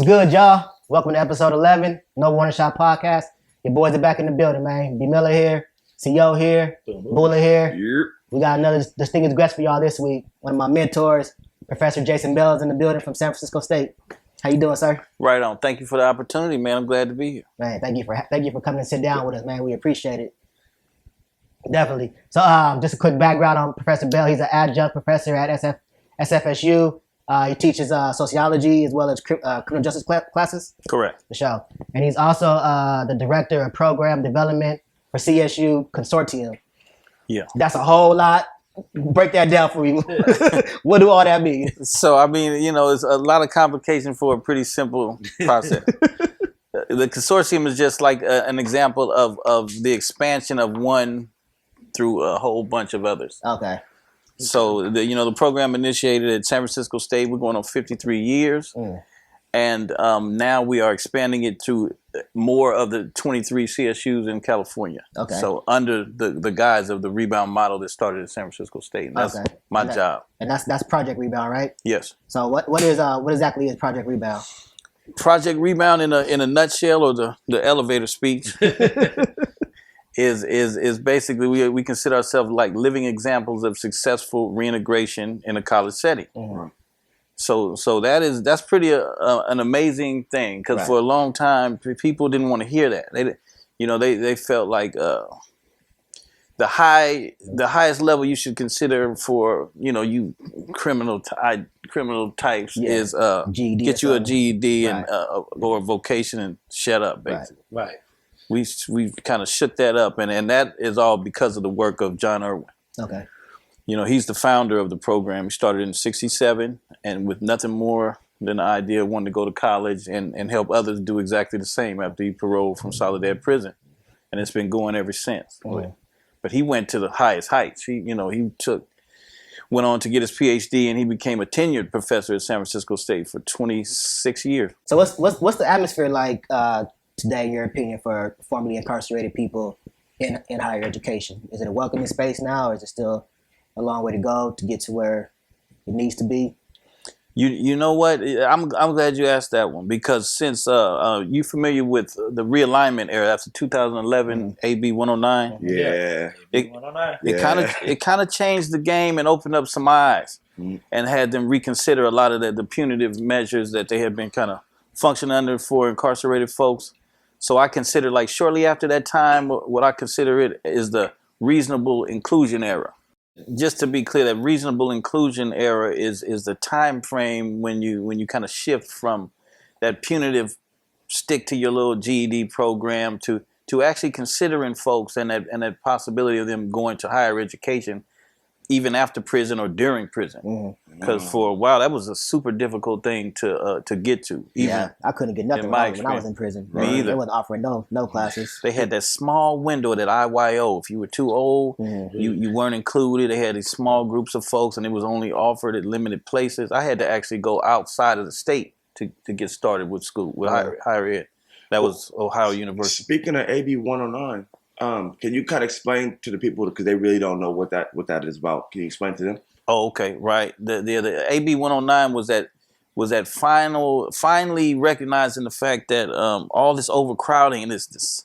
good, y'all? Welcome to episode 11, No Warning Shot Podcast. Your boys are back in the building, man. B. Miller here, CEO here, Bulla here. Yep. We got another distinguished guest for y'all this week. One of my mentors, Professor Jason Bell, is in the building from San Francisco State. How you doing, sir? Right on. Thank you for the opportunity, man. I'm glad to be here. Man, thank you for coming and sit down with us, man. We appreciate it. Definitely. So, just a quick background on Professor Bell. He's an adjunct professor at SFSU. He teaches sociology as well as criminal justice classes. Correct. For sure. And he's also the director of program development for CSU Consortium. Yeah. That's a whole lot. Break that down for me. What do all that mean? So, I mean, it's a lot of complication for a pretty simple process. The consortium is just like an example of the expansion of one through a whole bunch of others. Okay. So, the program initiated at San Francisco State. We're going on 53 years. And now we are expanding it to more of the 23 CSUs in California. Okay. So under the guise of the rebound model that started at San Francisco State. And that's my job. And that's Project Rebound, right? Yes. So what exactly is Project Rebound? Project Rebound in a nutshell, or the elevator speech, is basically we consider ourselves like living examples of successful reintegration in a college setting. Mm-hmm. So that's pretty an amazing thing, because for a long time people didn't want to hear that. They felt like the highest level you should consider for you criminal types is GED get you a GED and or a vocation and shut up, basically. Right. We've kind of shut that up, and that is all because of the work of John Irwin. Okay. He's the founder of the program. He started in '67, and with nothing more than the idea of wanting to go to college and help others do exactly the same after he paroled from Soledad prison. And it's been going ever since. But he went to the highest heights. He went on to get his PhD, and he became a tenured professor at San Francisco State for 26 years. So what's the atmosphere like today, in your opinion, for formerly incarcerated people in higher education? Is it a welcoming space now, or is it still a long way to go to get to where it needs to be? You know what? I'm glad you asked that one, because since you familiar with the realignment era after 2011 AB 109? Yeah. It kind of changed the game and opened up some eyes and had them reconsider a lot of the punitive measures that they had been kind of functioning under for incarcerated folks. So I consider, like, shortly after that time, what I consider it is the reasonable inclusion era. Just to be clear, that reasonable inclusion era is the time frame when you kind of shift from that punitive stick to your little GED program to actually considering folks and that possibility of them going to higher education even after prison or during prison. Because for a while that was a super difficult thing to get to. I couldn't get nothing wrong when I was in prison. Me either. They wasn't offering no classes. They had that small window, that IYO. If you were too old, you weren't included. They had these small groups of folks, and it was only offered at limited places. I had to actually go outside of the state to get started with school, with higher ed. That was Ohio University. Speaking of AB 109, can you kind of explain to the people, because they really don't know what that is about? Can you explain to them? Oh, okay, right. The AB 109 was that finally recognizing the fact that all this overcrowding and this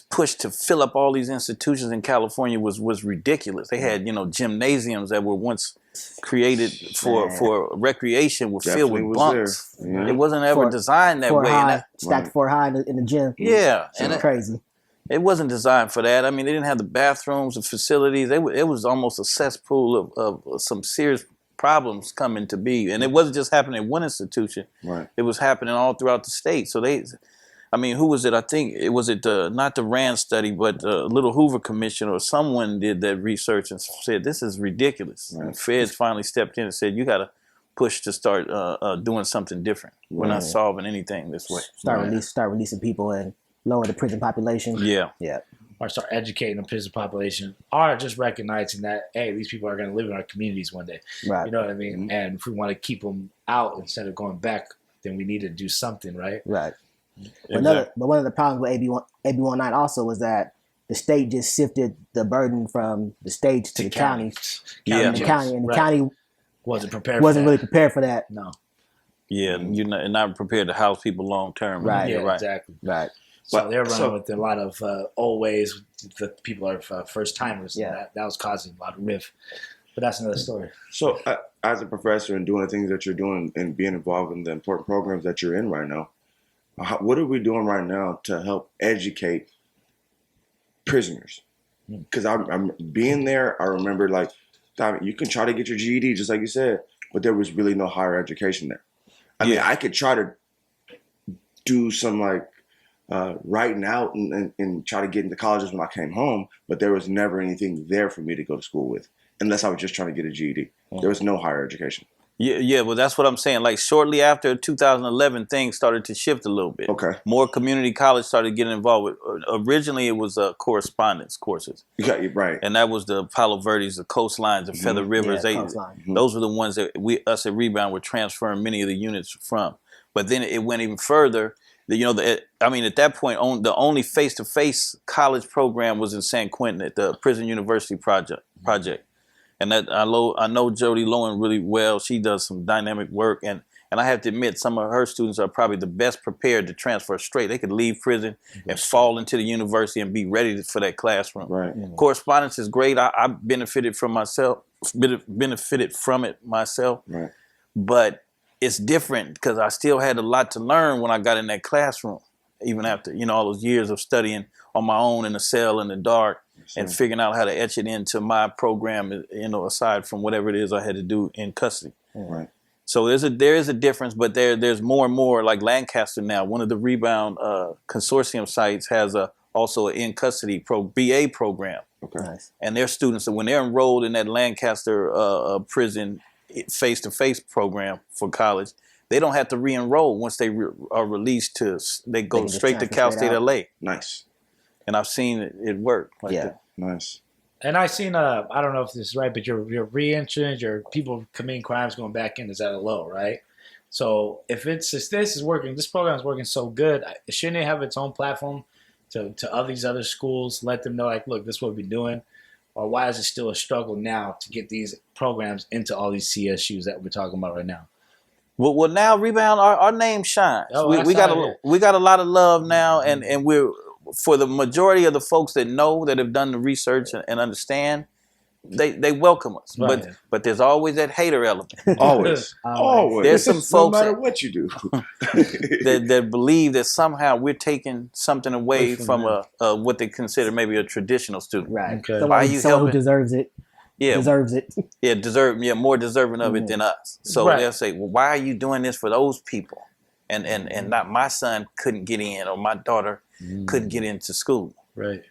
push to fill up all these institutions in California was ridiculous. They had gymnasiums that were once created for recreation were filled with bunks. It wasn't ever designed that way. Stacked 4 high in the gym. Yeah, and crazy. It wasn't designed for that. I mean, they didn't have the bathrooms, the facilities. It was almost a cesspool of some serious problems coming to be. And it wasn't just happening in one institution. Right. It was happening all throughout the state. So who was it? I think it was not the RAND study, but Little Hoover Commission or someone did that research and said, this is ridiculous. Right. And feds finally stepped in and said, you got to push to start doing something different. We're not solving anything this way. Start releasing people and lower the prison population. Yeah. Or start educating the prison population, or just recognizing that, hey, these people are going to live in our communities one day. Right. You know what I mean? And if we want to keep them out instead of going back, then we need to do something, right? Right. Exactly. But one of the problems with AB 109 also was that the state just shifted the burden from the states to the county. Yeah. And the county wasn't prepared. Wasn't really prepared for that. No. Yeah, you're not prepared to house people long term. Right. Yeah, You're right. Right. exactly. But- So they're running so- with a lot of old ways. The people are first timers. Yeah. That was causing a lot of rift. But that's another story. So, as a professor and doing the things that you're doing and being involved in the important programs that you're in right now, what are we doing right now to help educate prisoners? Because I'm being there. I remember like, you can try to get your GED just like you said, but there was really no higher education there. I mean, I could try to do some like writing out and try to get into colleges when I came home, but there was never anything there for me to go to school with, unless I was just trying to get a GED. There was no higher education. Yeah, well, that's what I'm saying. Like shortly after 2011, things started to shift a little bit. Okay. More community college started getting involved with. Originally, it was correspondence courses, Right. and that was the Palo Verdes, the coastlines, the Feather Rivers. Yeah, coastline. Those were the ones that us at Rebound were transferring many of the units from. But then it went even further. At that point, the only face-to-face college program was in San Quentin at the Prison University Project. And that I know Jody Lowen really well. She does some dynamic work, and I have to admit, some of her students are probably the best prepared to transfer straight. They could leave prison and fall into the university and be ready for that classroom. Right. Correspondence is great. I benefited from it myself. Right. But it's different because I still had a lot to learn when I got in that classroom, even after all those years of studying on my own in a cell in the dark. And figuring out how to etch it into my program, aside from whatever it is I had to do in custody. Right. So there is a difference, but there's more and more. Like Lancaster now, one of the Rebound Consortium sites has also an in custody BA program. Okay. Nice. And their students, when they're enrolled in that Lancaster prison face-to-face program for college, they don't have to re-enroll once they are released. They go straight to Cal State LA. Nice. And I've seen it work. Like that. Nice. And I've seen, I don't know if this is right, but your re-entrance, your people committing crimes going back in is at a low, right? So if this is working, this program is working so good, shouldn't it have its own platform to all these other schools, let them know, like, look, this is what we're doing? Or why is it still a struggle now to get these programs into all these CSUs that we're talking about right now? Well, now Rebound, our name shines. Oh, we got a lot of love now, and we're, for the majority of the folks that know, that have done the research and understand, they welcome us. Right. But there's always that hater element. Always. There's some folks no matter what you do. that believe that somehow we're taking something away from what they consider maybe a traditional student. Right. Okay. Someone who helping? deserves it. Yeah, Deserves it. more deserving of it than us. So Right. they'll say, well, why are you doing this for those people? And not my son couldn't get in, or my daughter couldn't get into school. Right.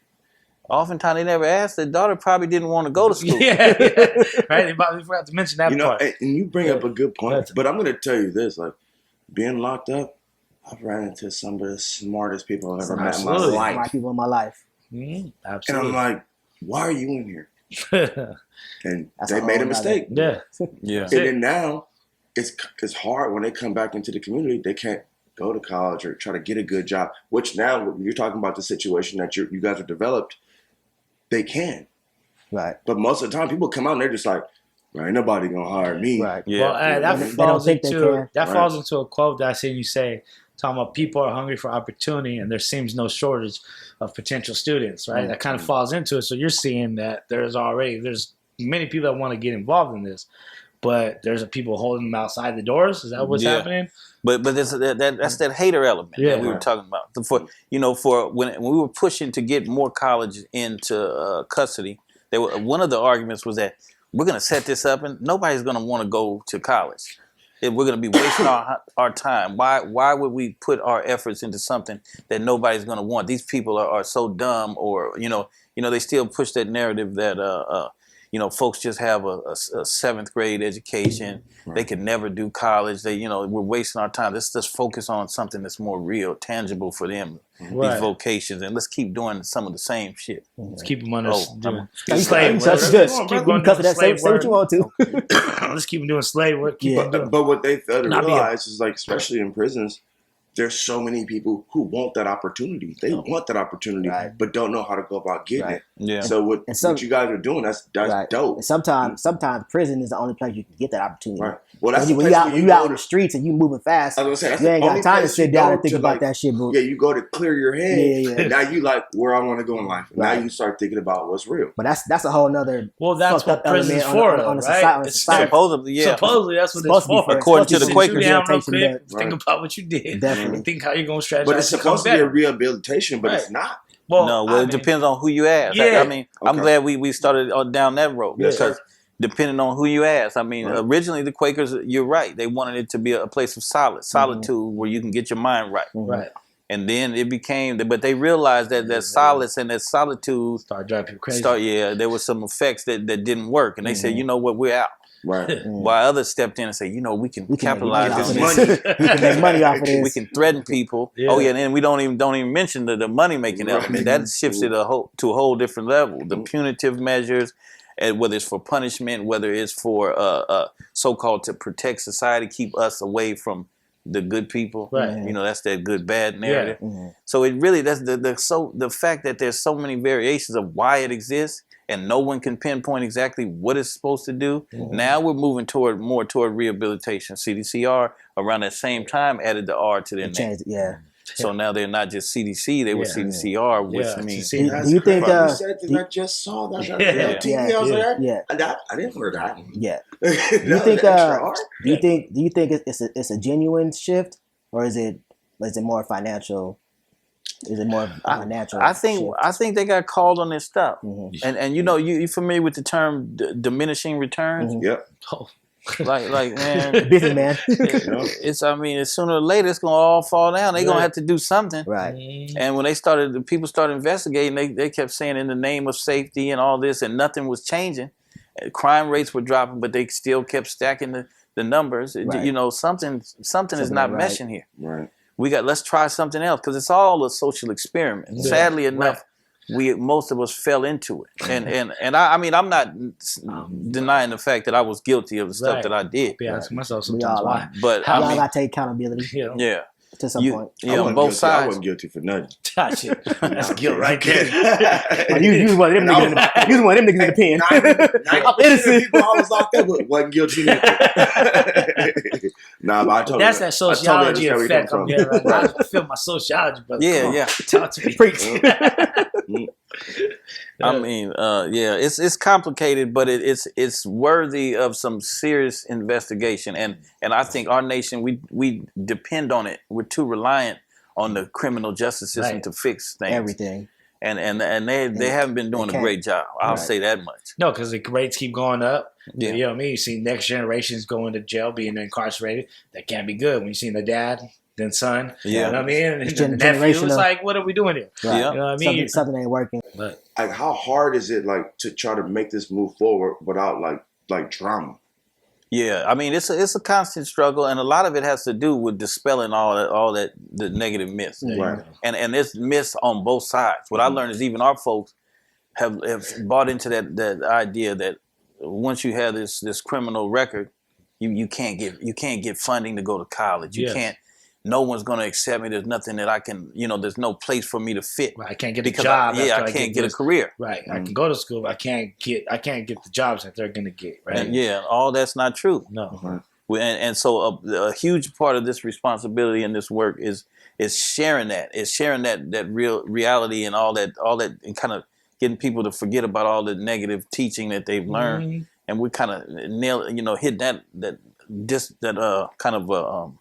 Oftentimes they never asked. The daughter probably didn't want to go to school. Yeah. Right. They probably forgot to mention that part. And you bring up a good point. That's- But I'm going to tell you this: like being locked up, I've ran into some of the smartest people I've ever met in my Absolutely. My life, people in my life. and Absolutely. I'm like, "Why are you in here?" And That's they a made a whole mistake. yeah. Yeah. And then now, it's hard when they come back into the community. They can't go to college or try to get a good job. Which now, when you're talking about the situation that you guys have developed, they can. Right. But most of the time, people come out and they're just like, "Well, ain't nobody gonna hire me." Right. Yeah. Well, that They don't falls think they into can. that Right. falls into a quote that I seen you say, talking about people are hungry for opportunity, and there seems no shortage of potential students. Right. That kind of falls into it. So you're seeing that there's many people that want to get involved in this, but there's people holding them outside the doors. Is that what's happening? But that's that hater element that we were talking about. For when we were pushing to get more college into custody, one of the arguments was that we're going to set this up and nobody's going to want to go to college. We're going to be wasting our time. Why would we put our efforts into something that nobody's going to want? These people are so dumb, or they still push that narrative that folks just have a seventh grade education. Right. They could never do college. We're wasting our time. Let's just focus on something that's more real, tangible for them. Right. These vocations, and let's keep doing some of the same shit. Let's keep them under Slave work. That's good. Keep You going can cuss doing at that. Say slave what you want to. Let's keep them doing slave work. Keep them doing. But what they fail to Not be a- realize is, like, especially in prisons, there's so many people who want that opportunity. They want that opportunity, but don't know how to go about getting it. Yeah. So what you guys are doing, that's dope. And sometimes prison is the only place you can get that opportunity. Right. Well, that's when you out in the streets and you moving fast. I was gonna say, that's you ain't the got only time to place sit you down go and think to, about like, that shit, bro. Yeah, you go to clear your head. Yeah. And now you like where I want to go in life. Right. Now you start thinking about what's real. But that's a whole nother. That's what prison's for, on right? Supposedly, yeah. Supposedly, that's what it's for. According to the Quakers. Think about what you did. Definitely. Think how you're gonna strategize. But it's supposed to be a rehabilitation, but it's not. Well, it depends on who you ask. Yeah. I mean, I'm glad we started down that road because depending on who you ask. I mean, originally the Quakers, you're right. They wanted it to be a place of solitude where you can get your mind right. Right. And then it became, but they realized that solace and that solitude started driving people crazy. There was some effects that didn't work. And they said, you know what, we're out. Right. While others stepped in and said, we can capitalize on this. Money. We can make money off of this. We can threaten people. Yeah. Oh yeah, and then we don't even mention the money making element. That shifts it to a whole different level. The punitive measures, whether it's for punishment, whether it's for so-called to protect society, keep us away from the good people. Right. That's that good bad narrative. Yeah. So it really, that's the fact that there's so many variations of why it exists and no one can pinpoint exactly what it's supposed to do. Now we're moving more toward rehabilitation. CDCR around that same time added the R to their name. Yeah. So now they're not just CDC, they were CDCR, which means... Do you think... I just saw that on TV. I was like, I didn't hear that. Yeah. Do you think it's a genuine shift, or is it more financial? Is it more financial? I think they got called on their stuff, and you familiar with the term diminishing returns? Yep. Like man, businessman. It's sooner or later it's gonna all fall down. They're gonna have to do something, right? And when the people started investigating, they kept saying in the name of safety and all this, and nothing was changing. Crime rates were dropping, but they still kept stacking the numbers. Right. Something is not meshing here. Right. Let's try something else because it's all a social experiment. Yeah. Sadly enough, most of us fell into it, and I'm not denying the fact that I was guilty of the stuff that I did. Yeah, asking myself sometimes why. But y'all gotta take accountability. Yeah. To some point. Yeah, on both sides. I wasn't guilty for nothing. That's guilt right there. You was one of them niggas in the pen. I'm innocent. People I was locked up with wasn't guilty. But I told that's that sociology effect I'm getting right now. I feel my sociology, brother. Yeah. Talk to me. Preach. It's complicated, but it's worthy of some serious investigation. And I think our nation, we depend on it. We're too reliant on the criminal justice system to fix things. Everything. And they haven't been doing a great job. I'll say that much. No, because the rates keep going up. Yeah. You know what I mean? You see next generations going to jail, being incarcerated. That can't be good. When you see the dad, then son. Yeah. You know what I mean? And the nephew, it's like, what are we doing here? Right. Yeah. You know what I mean? Something ain't working. But like, how hard is it to try to make this move forward without like drama? Yeah, it's a constant struggle, and a lot of it has to do with dispelling all that the negative myths. Right. And there's myths on both sides. What I learned is even our folks have bought into that idea that once you have this criminal record, you can't get funding to go to college. You can't. No one's going to accept me. There's nothing that I can, there's no place for me to fit. Right, I can't get a job. I can't get a career. Right. I can go to school, but I can't get the jobs that they're going to get. Right. And all that's not true. No. And so a huge part of this responsibility and this work is sharing that. It's sharing that real reality and all that, and kind of getting people to forget about all the negative teaching that they've learned. And we kind of hit that kind of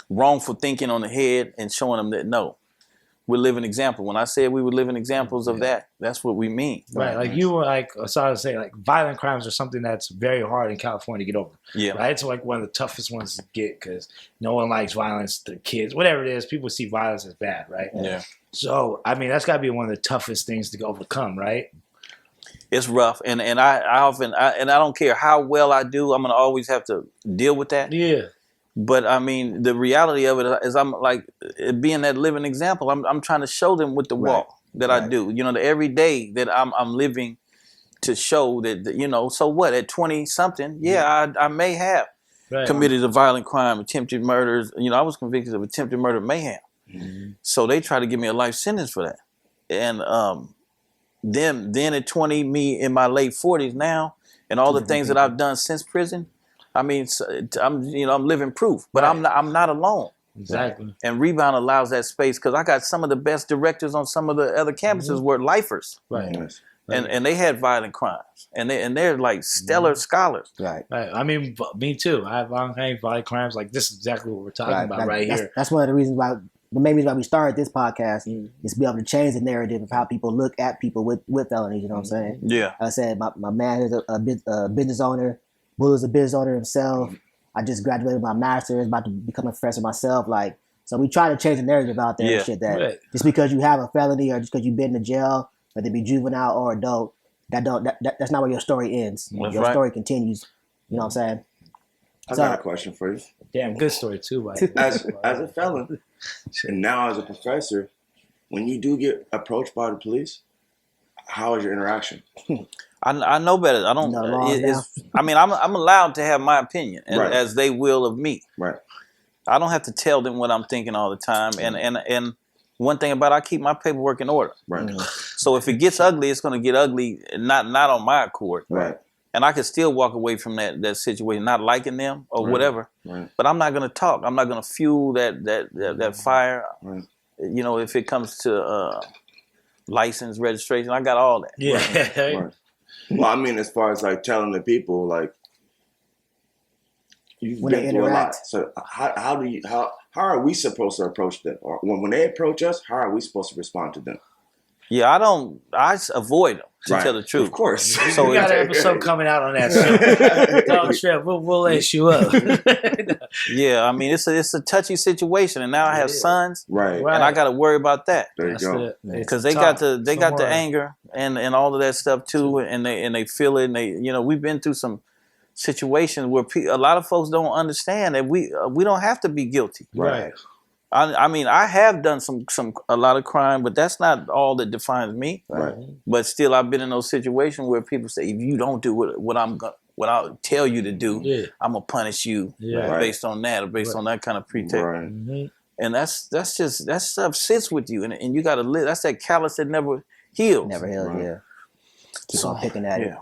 wrongful thinking on the head and showing them that no, we're living example. When I said we were living examples of that, that's what we mean. Right. Like you were so I would say violent crimes are something that's very hard in California to get over. Yeah. Right. It's like one of the toughest ones to get because no one likes violence. The kids, whatever it is, people see violence as bad. Right. Yeah. So that's got to be one of the toughest things to overcome. Right. It's rough, and I often I don't care how well I do, I'm gonna always have to deal with that. Yeah. But the reality of it is, I'm like being that living example. I'm trying to show them with the walk that I do. The every day that I'm living to show that. So what? At 20 something, I may have committed a violent crime, attempted murders. You know, I was convicted of attempted murder mayhem. So they tried to give me a life sentence for that. And then at 20, me in my late 40s now, and all the things that I've done since prison, I mean, I'm living proof. But I'm not alone. Exactly. And Rebound allows that space because I got some of the best directors on some of the other campuses were lifers. Right. And they had violent crimes. And they're like stellar scholars. Right. I mean, me too. I have violent crimes. Like, this is exactly what we're talking about here. That's one of the reasons why, the main reason why we started this podcast is to be able to change the narrative of how people look at people with felonies. You know what I'm saying? Yeah. I said my man is a business owner. Bull is a business owner himself. I just graduated my master's, about to become a professor myself. Like, so we try to change the narrative out there and shit that just because you have a felony or just because you've been to jail, whether it be juvenile or adult, that's not where your story ends. Your story continues. You know what I'm saying? I got a question for you. Damn, good story too, buddy. As a felon, and now as a professor, when you do get approached by the police, how is your interaction? I know better. I don't. I mean, I'm allowed to have my opinion, as they will of me. Right. I don't have to tell them what I'm thinking all the time. And one thing about it, I keep my paperwork in order. Right. So if it gets ugly, it's going to get ugly, not on my accord. Right. And I could still walk away from that situation, not liking them or whatever. Right. But I'm not going to talk. I'm not going to fuel that fire. Right. You know, if it comes to license, registration, I got all that. Yeah. Right. Well, I mean, as far as like telling the people, like, you've been through a lot. So how are we supposed to approach them? Or when they approach us, how are we supposed to respond to them? Yeah, I avoid them, to tell the truth. Of course. So we got an episode coming out on that soon. Dog Trip, we'll lace you up. Yeah, I mean, it's a touchy situation, and now I have sons, right? And I got to worry about that. There you go. Because they got the anger and all of that stuff too, and they feel it. And they, you know, we've been through some situations where a lot of folks don't understand that we don't have to be guilty. Right. I mean, I have done a lot of crime, but that's not all that defines me. Right. But still, I've been in those situations where people say, if you don't do what I'll tell you to do, I'm gonna punish you based on that or based on that kind of pretext. Right. And that stuff sits with you, and you got to live. That's that callus that never heals. Never healed. Yeah. Keep on picking at it. Yeah.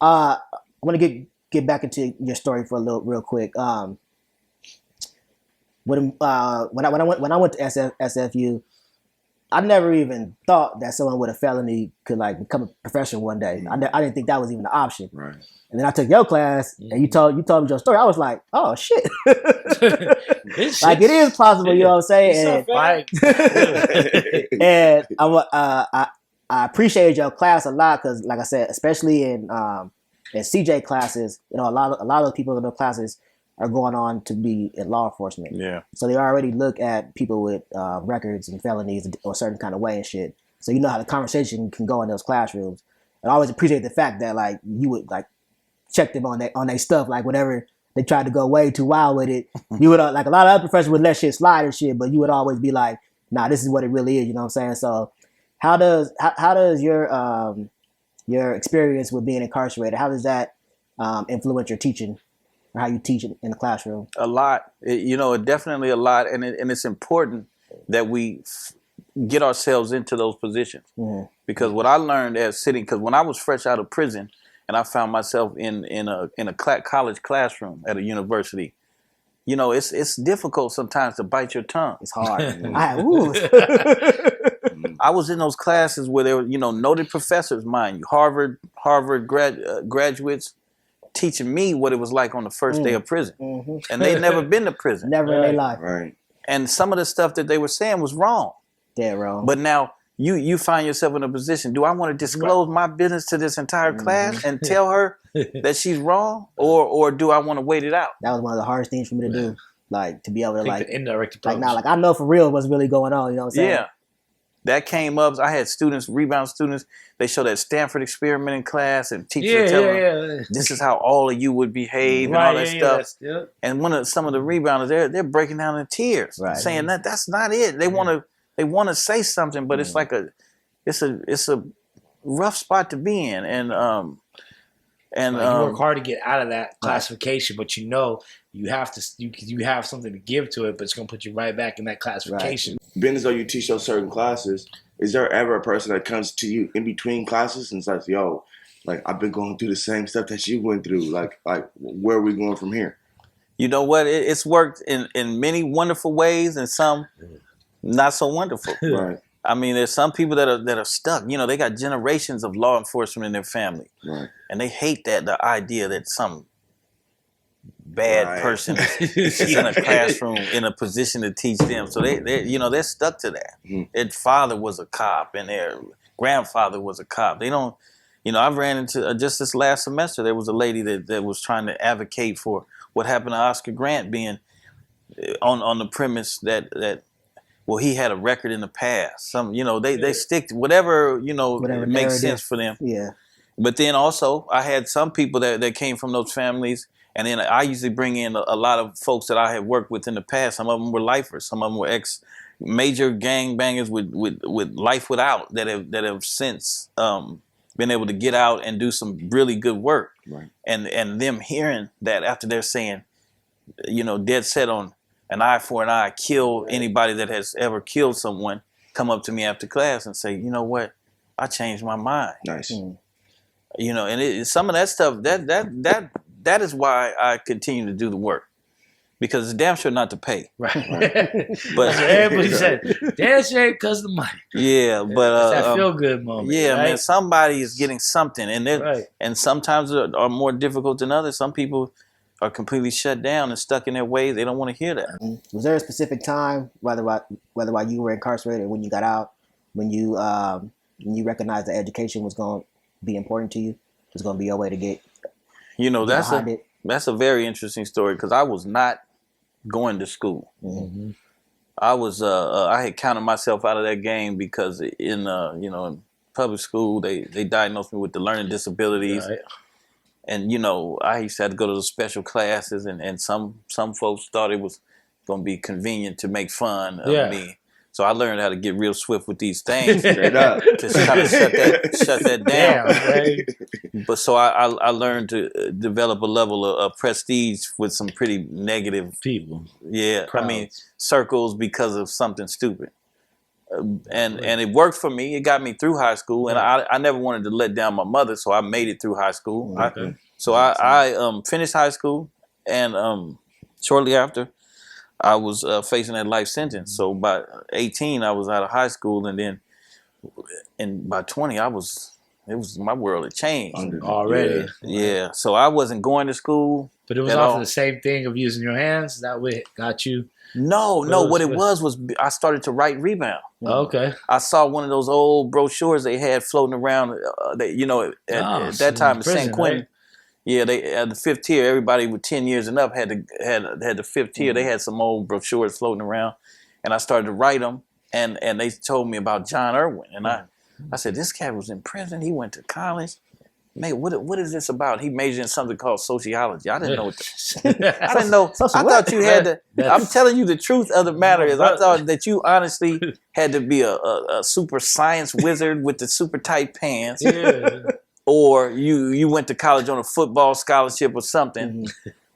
I want to get back into your story for real quick. When I went to SFU, I never even thought that someone with a felony could like become a professional one day. I didn't think that was even an option. Right. And then I took your class, and you told me your story. I was like, oh shit, like it is possible. You know what I'm saying? And I appreciated your class a lot because, like I said, especially in CJ classes, you know, a lot of the people in those classes are going on to be in law enforcement. Yeah. So they already look at people with records and felonies or a certain kind of way and shit. So you know how the conversation can go in those classrooms. And I always appreciate the fact that like you would like check them on their stuff, like whenever they tried to go way too wild with it, you would like a lot of other professors would let shit slide and shit, but you would always be like, nah, this is what it really is. You know what I'm saying? So how does your experience with being incarcerated, how does that influence your teaching? Or how you teach in the classroom? A lot, definitely a lot, and it's important that we get ourselves into those positions. Mm-hmm. Because what I learned because when I was fresh out of prison and I found myself in a college classroom at a university, you know, it's difficult sometimes to bite your tongue. It's hard. I was in those classes where there were, noted professors, mind you, Harvard graduates, teaching me what it was like on the first day of prison. Mm-hmm. And they'd never been to prison. Never in their life. Right. And some of the stuff that they were saying was wrong. Dead wrong. But now you find yourself in a position, do I want to disclose my business to this entire class and tell her that she's wrong? Or do I want to wait it out? That was one of the hardest things for me to do. Like, to be able to the indirect approach. I know for real what's really going on. You know what I'm saying? Yeah. That came up. I had rebound students. They showed that Stanford experiment in class, and teachers telling them, this is how all of you would behave and all that stuff. And some of the rebounders, they're breaking down in tears, saying that's not it. They want to say something, but it's like it's a rough spot to be in. And And Like, you work hard to get out of that classification, but you know you have to. You have something to give to it, but it's gonna put you right back in that classification. Being as though you teach those certain classes, is there ever a person that comes to you in between classes and says, "Yo, like I've been going through the same stuff that you went through. Like where are we going from here?" You know what? It's worked in many wonderful ways, and some not so wonderful. Right. I mean, there's some people that are stuck. You know, they got generations of law enforcement in their family, Right. and they hate the idea that some bad person is in a classroom in a position to teach them. So they're stuck to that. Mm-hmm. Their father was a cop, and their grandfather was a cop. They don't. You know, I've ran into just this last semester. There was a lady that was trying to advocate for what happened to Oscar Grant being on the premise that well, he had a record in the past. Some, you know, they stick to whatever makes sense for them. Yeah. But then also, I had some people that came from those families, and then I usually bring in a lot of folks that I had worked with in the past. Some of them were lifers. Some of them were ex-major gang bangers with life without that have since been able to get out and do some really good work. Right. And them hearing that after they're saying, you know, dead set on an eye for an eye, kill anybody that has ever killed someone, come up to me after class and say, you know what, I changed my mind. Nice. You know, and some of that stuff, that is why I continue to do the work. Because it's damn sure not to pay. Right. But everybody said, damn sure because of the money. Yeah, but it's that feel good moment. Yeah, right? man, somebody is getting something, and Right. and sometimes are more difficult than others. Some people are completely shut down and stuck in their ways. They don't want to hear that. Was there a specific time, whether while you were incarcerated or when you got out, when you recognized that education was going to be important to you, was going to be your way to get? You know, that's a very interesting story because I was not going to school. Mm-hmm. I was I had counted myself out of that game because in in public school they diagnosed me with the learning disabilities. Right. And, you know, I used to have to go to the special classes, and some folks thought it was going to be convenient to make fun of me. So I learned how to get real swift with these things. Straight up. Just kind of shut that down. Right? But so I learned to develop a level of prestige with some pretty negative People. Yeah, Crowds. I mean, circles because of something stupid. And it worked for me. It got me through high school, and I never wanted to let down my mother, so I made it through high school. Okay. I finished high school, and shortly after, I was facing that life sentence. So by 18, I was out of high school, and by 20, my world had changed already. Yeah, so I wasn't going to school. But it was off of the same thing of using your hands. That way it got you. No. What it was I started to write Rebound. Okay. I saw one of those old brochures they had floating around. At that time in San Quentin. Right? Yeah, they at the fifth tier. Everybody with 10 years and up had the fifth tier. They had some old brochures floating around, and I started to write them. And they told me about John Irwin, and I said, this cat was in prison. He went to college. Man, what is this about? He majored in something called sociology. I didn't know what I didn't know. I thought you had to. I'm telling you the truth of the matter is I thought that you honestly had to be a super science wizard with the super tight pants. Yeah. Or you went to college on a football scholarship or something.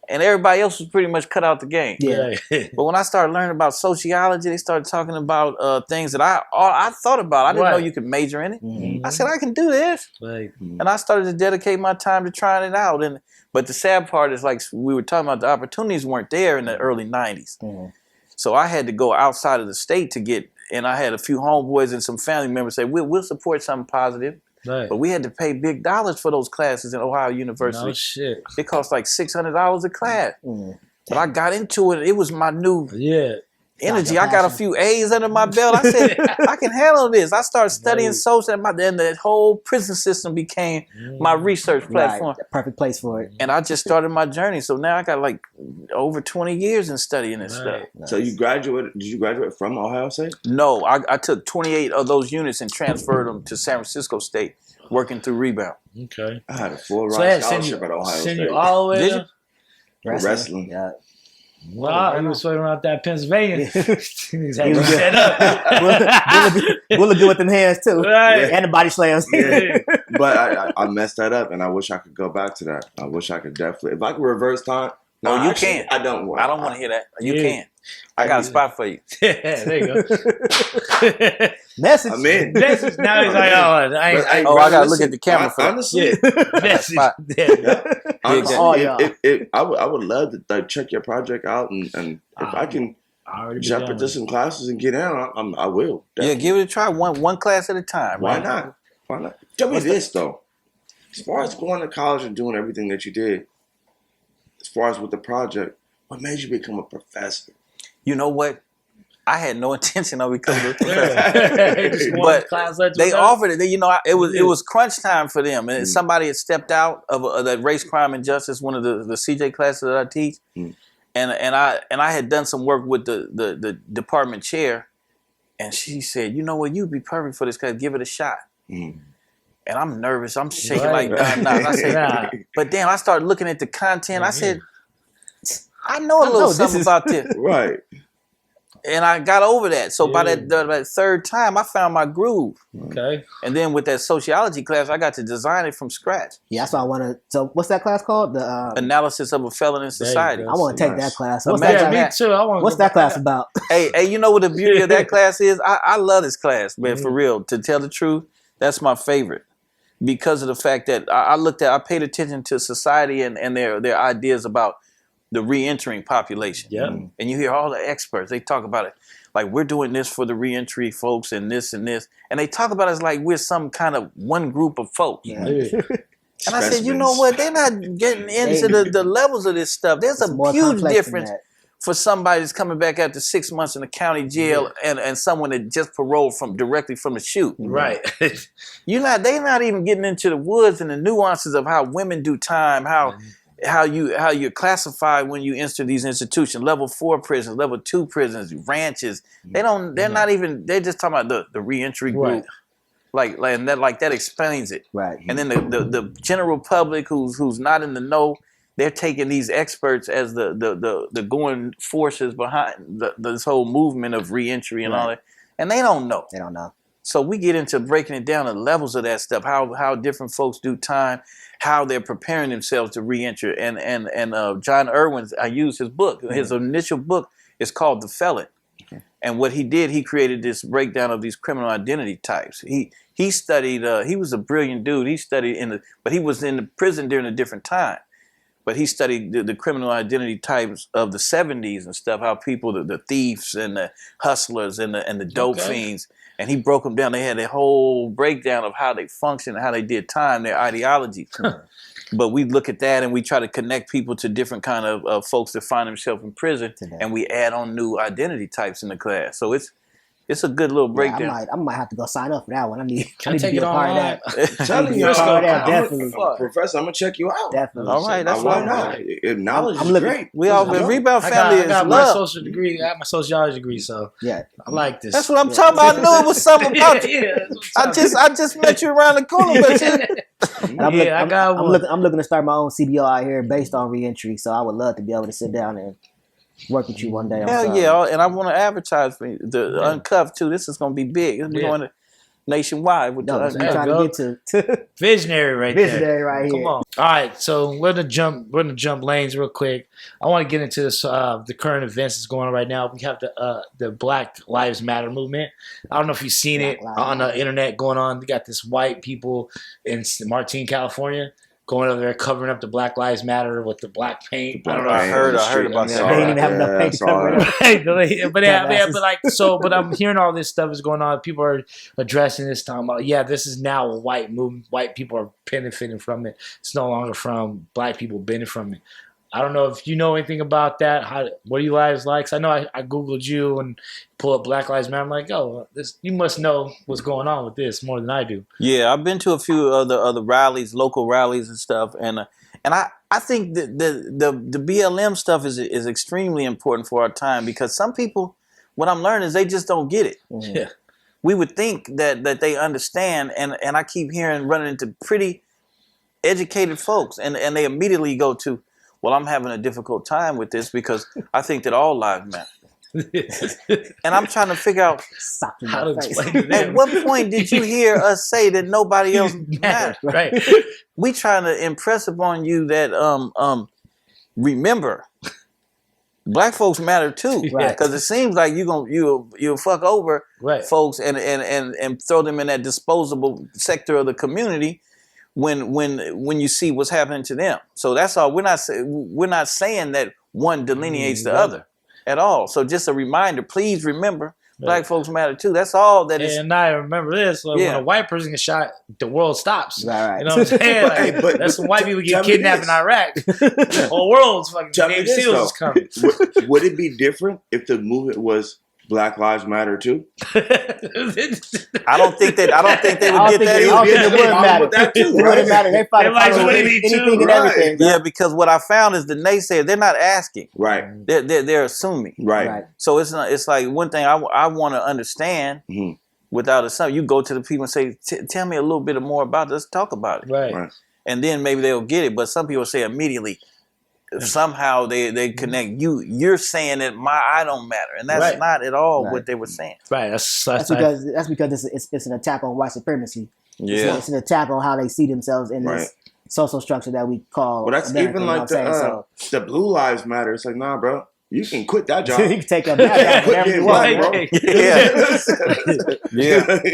And everybody else was pretty much cut out the game. Yeah. But when I started learning about sociology, they started talking about things that I thought about. I didn't know you could major in it. Mm-hmm. I said, I can do this. Right. And I started to dedicate my time to trying it out. But the sad part is, like we were talking about, the opportunities weren't there in the early 90s. Mm-hmm. So I had to go outside of the state to get, and I had a few homeboys and some family members say, we'll support something positive. Right. But we had to pay big dollars for those classes in Ohio University. No shit. It cost like $600 a class. Mm-hmm. But I got into it. It was my new energy. I got a passion. few A's under my belt. I said, I can handle this. I started studying social, and the whole prison system became my research platform. Right. Perfect place for it. And I just started my journey. So now I got like over 20 years in studying this stuff. Nice. So you graduated? Did you graduate from Ohio State? No, I took 28 of those units and transferred them to San Francisco State, working through Rebound. Okay. I had a full So ride they had scholarship at Ohio send State. you all the way Did up? you? Wrestling. Yeah. Wow, he was swimming around that Pennsylvania. He's had He to was set up. We'll look good with them hands too, Right. and the body slams. Yeah. But I messed that up, and I wish I could go back to that. I wish I could definitely. If I could reverse time, No, you actually, can't. I don't want. I don't want to hear that. You Yeah. can. I got a spot for you. Yeah, there you go. Message. I'm in. Message. Now he's like, oh, I ain't. Oh, I gotta look at the camera for that. Honestly, Message. spot. Yeah. honestly, Oh, yeah. I would love to like, check your project out, and if I can I already been jump done into with some classes and get in, I will. Yeah, give it a try. One class at a time. Why right? not? Why not? Tell me this though. As far as going to college and doing everything that you did, as far as with the project, what made you become a professor? You know what? I had no intention of becoming a professor. it. Just one But class let you They know. offered it. It was crunch time for them, and somebody had stepped out of that race, crime, and justice, one of the CJ classes that I teach, and I had done some work with the department chair, and she said, you know what, you'd be perfect for this class. Give it a shot. And I'm nervous. I'm shaking Right. like Don Knotts. I said, Nah. but then I started looking at the content. I said, I know a I little know this something is- about this. Right. And I got over that. So by Yeah. that third time, I found my groove. Okay. And then with that sociology class, I got to design it from scratch. Yeah, that's why I want to. So, what's that class called? The Analysis of a felon in society. go. I want to take Nice. that class. So What's imagine that? Yeah, me too. I want. What's that class about? Hey, you know what the beauty of that class is? I love this class, man, for real. To tell the truth, that's my favorite. Because of the fact that I paid attention to society and their ideas about the re-entering population. Yeah. And you hear all the experts, they talk about it. Like, we're doing this for the re-entry folks and this and this. And they talk about it as like we're some kind of one group of folks. Yeah. Yeah. And I said, you know what? They're not getting into the levels of this stuff. There's It's a more huge complex than difference that. for somebody that's coming back after 6 months in the county jail and someone that just paroled directly from the shoot. Right. They're not even getting into the woods and the nuances of how women do time, how you're classified when you enter these institutions, level 4 prisons, level 2 prisons, ranches. They're just talking about the reentry group. Right. That explains it. Right. And then the general public who's not in the know, they're taking these experts as the going forces behind this whole movement of reentry and all that. And they don't know. They don't know. So we get into breaking it down the levels of that stuff, how different folks do time, how they're preparing themselves to reenter. And John Irwin's, I used his book. His initial book is called The Felon. Okay. And what he did, he created this breakdown of these criminal identity types. He studied, he was a brilliant dude. He studied but he was in the prison during a different time. But he studied the criminal identity types of the 70s and stuff, how people, the thieves and the hustlers and the dope fiends, and he broke them down. They had a whole breakdown of how they function, how they did time, their ideologies. But we look at that and we try to connect people to different kind of folks that find themselves in prison, and we add on new identity types in the class. So it's a good little breakdown. I might have to go sign up for that one. I need Can to I take be it a part of online? that. Telling you, Definitely. Professor, I'm gonna check you out. Definitely. All right, that's why what not? Knowledge I'm is looking- great. We all Let's go. Rebound I family got is my love. social degree. I got my sociology degree, so Yeah. I like this. That's what I'm talking about. I knew it was something about you. That's what I just met you around the corner, but you. And I'm Yeah, I got one. I'm looking to start my own CBO out here based on reentry. So I would love to be able to sit down and work with you one day. Hell yeah, and I want to advertise for you. The Uncuffed too. This is gonna be big. We're going to nationwide with No, the I'm Uncuffed. trying to get to Visionary right there. visionary right Come here. on. All right, so we're gonna jump lanes real quick. I want to get into this the current events that's going on right now. We have the Black Lives Matter movement. I don't know if you've seen it Black Lives on the Matter. internet going on. We got this white people in Martin, California, going over there covering up the Black Lives Matter with the black paint. I don't know. I heard about They that. ain't even have enough paint to cover it up. But I'm hearing all this stuff is going on. People are addressing this, talking about, this is now a white movement. White people are benefiting from it. It's no longer from black people benefiting from it. I don't know if you know anything about that. What do you guys like? 'Cause I know I Googled you and pulled up Black Lives Matter. I'm like, you must know what's going on with this more than I do. Yeah, I've been to a few other rallies, local rallies and stuff, and I think that the BLM stuff is extremely important for our time, because some people, what I'm learning is they just don't get it. Yeah. We would think that they understand, and I keep running into pretty educated folks, and they immediately go to, well, I'm having a difficult time with this because I think that all lives matter. And I'm trying to figure out how to explain to them. at what point did you hear us say that nobody else matters? Right. We trying to impress upon you that remember, black folks matter too, Right. Because it seems like you'll fuck over Right. folks and throw them in that disposable sector of the community when you see what's happening to them. So that's all. We're not saying that one delineates the other at all. So just a reminder, please remember, black folks matter too. That's all that is. And I remember this, like, when a white person gets shot, the world stops. Right. You know what I'm saying? Like, but that's when white people get tell me kidnapped this. in Iraq. The whole world's fucking Tell me Navy this, SEALs is though. coming. Would it be different if the movement was Black Lives Matter too? I don't think they would I get don't think that it either. would matter. That too, It wouldn't right? matter. They fight They like for Sweeney too, anything and right. everything. bro. Yeah, because what I found is the naysayers, they're not asking. Right, They're assuming. right. Right. So it's like one thing I want to understand Mhm. without assuming. You go to the people and say, tell me a little bit more about this, talk about it. Right. And then maybe they'll get it. But some people say immediately, somehow they connect. You're saying that I don't matter. And that's Right. not at all Right. what they were saying. Right. That's That's because it's an attack on white supremacy. Yeah. It's an attack on how they see themselves in Right. this social structure that we call Well, that's America, even you know like what I'm saying? So the Blue Lives Matter. It's like, nah, bro, you can quit that job. you can take a back whenever you want, Right, bro. bro. Yeah.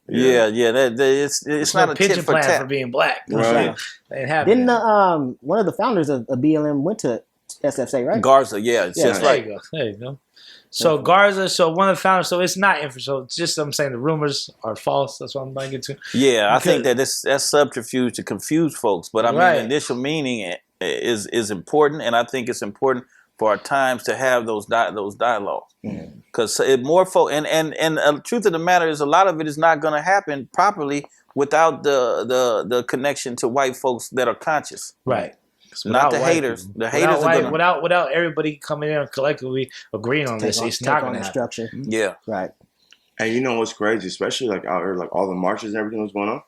Yeah. Yeah. It's it's not no a tit pension for plan tat. for being black. Right. Ain't happening. Didn't one of the founders of BLM went to SFA, right? Garza, yeah, it's Yeah. just There like you go. There you go. So Garza, so one of the founders, so it's not so it's just I'm saying the rumors are false. That's what I'm going to get to. yeah. I think Because- that that's subterfuge to confuse folks. But I mean, Right. the initial meaning is important, and I think it's important for our times to have those dialogues because it more folk and the truth of the matter is a lot of it is not going to happen properly without the connection to white folks that are conscious. Right. Not the Without white haters. people. The haters are gonna without everybody coming in and collectively agreeing on this, it's not going to the happen. structure. yeah. Right. And you know what's crazy, especially like out here, like all the marches and everything that was going on.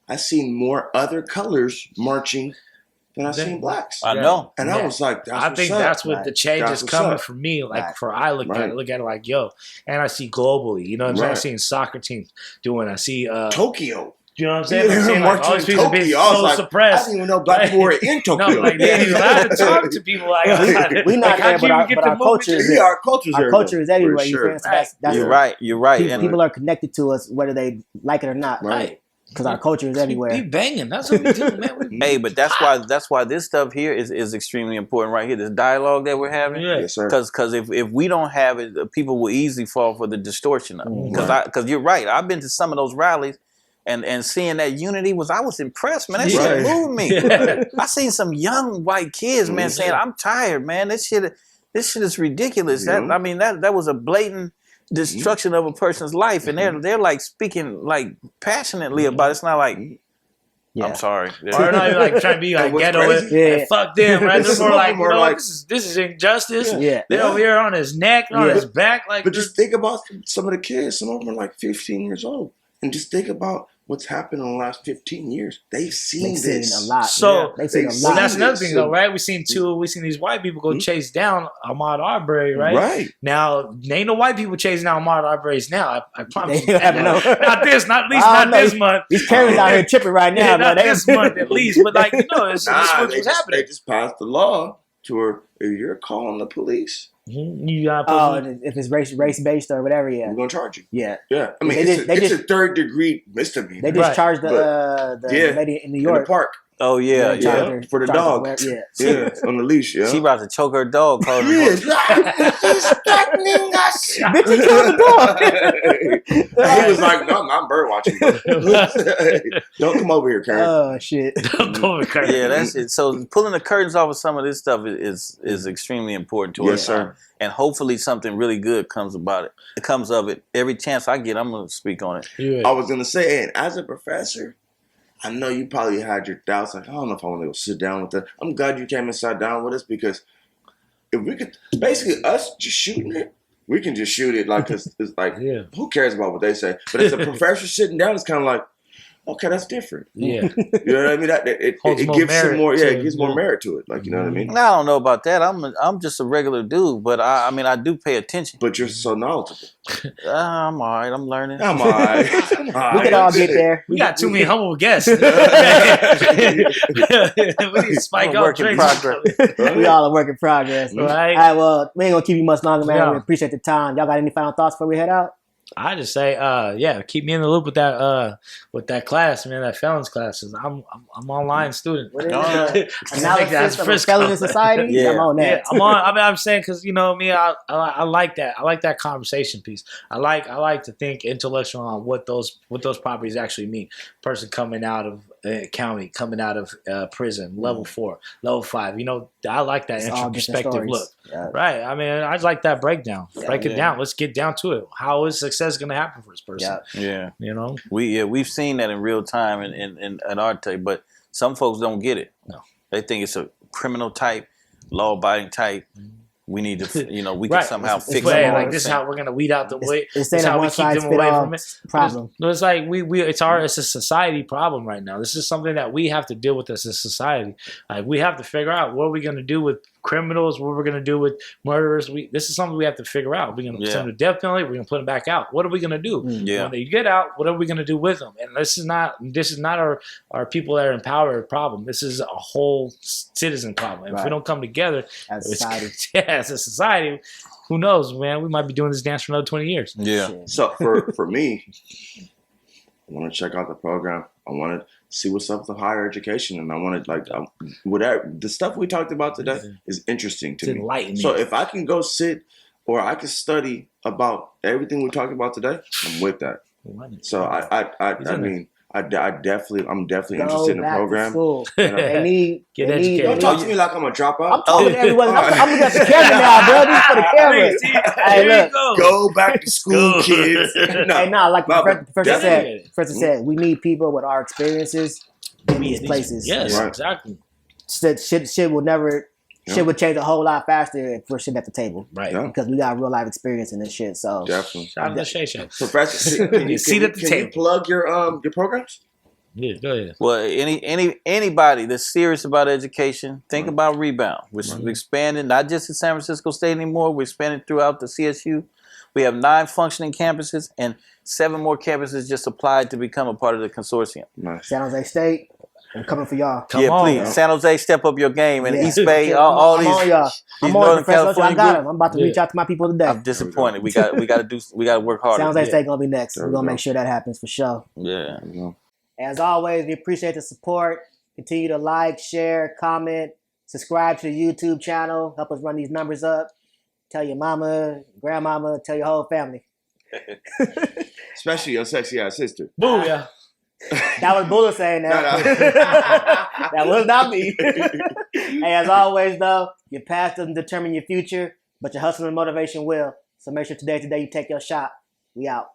I seen more other colors marching than I seen blacks. I know. And I was like, that's I what's think up. that's what Right. the change That's is what's coming up. for me. Like Right. for I look at Right. it like, yo, and I see globally. You know what I'm saying? I'm Right. seeing soccer teams doing. I see Tokyo. you know what I'm saying? Yeah, I'm saying like, all these people Tokyo. being I was so like, I suppressed. didn't even know black people were in Tokyo. No, like they ain't even allowed to talk to people like We not like, how there, can but you get our the movement culture is to- Yeah, our culture's Our everywhere. culture is everywhere. For You sure. feel? So that's You're right. You're right. People, And people are connected to us whether they like it or not. Right. Because our culture is We everywhere. banging. That's what we do, man. We, hey, but that's why this stuff here is extremely important right here. This dialogue that we're having. yeah. Yes, sir. Because if we don't have it, people will easily fall for the distortion of it. Because you're right. I've been to some of those rallies, and seeing that unity I was impressed, man. That shit Right. moved me. Yeah. I seen some young white kids, man, saying, "I'm tired, man. This shit is ridiculous." Yeah. That was a blatant destruction of a person's life, and they're like speaking like passionately about it. It's not like Yeah. I'm sorry. Or not even like trying to be like And what's ghetto crazy- and Yeah. fuck them, right? They're Some more of like, them you are know, like- this is injustice. Yeah. They're over here on his neck, on Yeah. his back, like But just think about some of the kids. Some of them are like 15 years old. And just think about what's happened in the last 15 years. They've seen They've this. seen a lot. So They've seen a They've So lot. that's another this. thing, though, right? We seen these white people go chase down Ahmaud Arbery, right? Right. Now, ain't no white people chasing down Ahmaud Arbery's now. I promise They you. have no- Not this, not at least I not don't know. this month. These parents out here tripping right now, Yeah, bro. not They- this month at least, but like it's Nah, what they was just, happening. they just passed the law to where if you're calling the police, You got Oh, and if it's race based or whatever, yeah, we're going to charge you. yeah. Yeah. I mean, They it's, just- it's a third degree misdemeanor. They just Right. charged Yeah. the lady in New in the York. park. Oh yeah, They yeah. charged her- For the charged her dog. whatever- Yeah. Yeah, on the leash, yeah. She about to choke her dog. Calling her Yes. He's threatening us. Bitch, he killed the dog. And he was like, no, I'm bird watching. Don't come over here, Karen. Oh shit. Yeah, that's it. So pulling the curtains off of some of this stuff is extremely important to Yes, us. sir. And hopefully something really good comes about it. It comes of it. Every chance I get, I'm gonna speak on it. Yeah. I was going to say, and as a professor, I know you probably had your doubts. Like, I don't know if I want to go sit down with them. I'm glad you came and sat down with us because if we could, basically us just shooting it, we can just shoot it like, cause it's like, Yeah. who cares about what they say? But as a professor sitting down, it's kind of like, okay, that's different. Yeah. You know what I mean? It Holds more gives some merit more, to it gives more it. merit to it. Like, you know what I mean? I don't know about that. I'm just a regular dude, but I mean I do pay attention. But you're so knowledgeable. I'm all right. I'm learning. Come on. We could all get there. We got too many humble guests. We need to spike I'm a up work in drinks. progress. We all a work in progress. All Right? right, well, we ain't gonna keep you much longer, man. Yeah. We appreciate the time. Y'all got any final thoughts before we head out? I just say, keep me in the loop with that class, man. That felons classes. I'm online student. What is Alright. it? Analysis That's of a Frisco. felon in society? Yeah. I'm on that. Yeah, I'm on. I mean, I'm saying because you know me, I like that. I like that conversation piece. I like to think intellectual on what those properties actually mean. Person coming out of county, coming out of prison, level 4, level 5. You know, I like that It's all different introspective stories. look. Yeah. Right. I mean, I just like that breakdown. Break it Yeah. down. Let's get down to it. How is success going to happen for this person? Yeah. Yeah. You know. We've seen that in real time in our tape, but some folks don't get it. No. They think it's a criminal type, law abiding type. We need to, we can Right. somehow It's fix way, it. Like this is how we're gonna weed out the way. It's This is saying how a we one keep size them fit away all from it. problem. It's like it's a society problem right now. This is something that we have to deal with as a society. Like we have to figure out what we're gonna do with criminals, what we're gonna do with murderers. This is something we have to figure out. We're gonna send them to death penalty. We're gonna put them back out. What are we gonna do Yeah. when they get out? What are we gonna do with them? And this is not our people that are in power problem. This is a whole citizen problem. And if we Right. don't come together As a society. as a society, who knows, man? We might be doing this dance for another 20 years. Yeah. Shit. So for me, I want to check out the program. I want to see what's up with higher education, and I want to whatever the stuff we talked about today is interesting to It's me. enlightening. So if I can go sit or I can study about everything we talked about today, I'm with that. So I'm definitely Go interested in the back to program. school. You know? They need. Get they need educated. Don't talk to me like I'm a dropout. I'm talking to everyone. I'm looking at the camera now, bro. This is for the camera. Hey, look. Go back to school, kids. Hey, like the professor definitely. said, we need people with our experiences in these places. Yes, Right. exactly. Shit will never. Yeah. Shit would change a whole lot faster if we're sitting at the table. Right. Yeah. Because we got real life experience in this shit. So Definitely. Shout out to Shay Shay. Professor, can you Seat at the table. plug your programs? Yeah, go ahead. Well, anybody that's serious about education, think about Rebound. We're expanding, not just in San Francisco State anymore. We're expanding throughout the CSU. We have 9 functioning campuses, and 7 more campuses just applied to become a part of the consortium. Nice. San Jose State, I'm coming for y'all. Come on, please, man. San Jose, step up your game, and Yeah. East Bay, all I'm these. on y'all. I'm these on Northern Professor. I California got group. him. I'm about to reach out to my people today. I'm disappointed. We got to work harder. San Jose State gonna be next. There We're we gonna go. make sure that happens for sure. Yeah. There you go. As always, we appreciate the support. Continue to like, share, comment, subscribe to the YouTube channel. Help us run these numbers up. Tell your mama, grandmama, tell your whole family. Especially your sexy ass sister. Booyah. That was Bulla saying that. No. That was not me. Hey, as always, though, your past doesn't determine your future, but your hustle and motivation will. So make sure today's the day you take your shot. We out.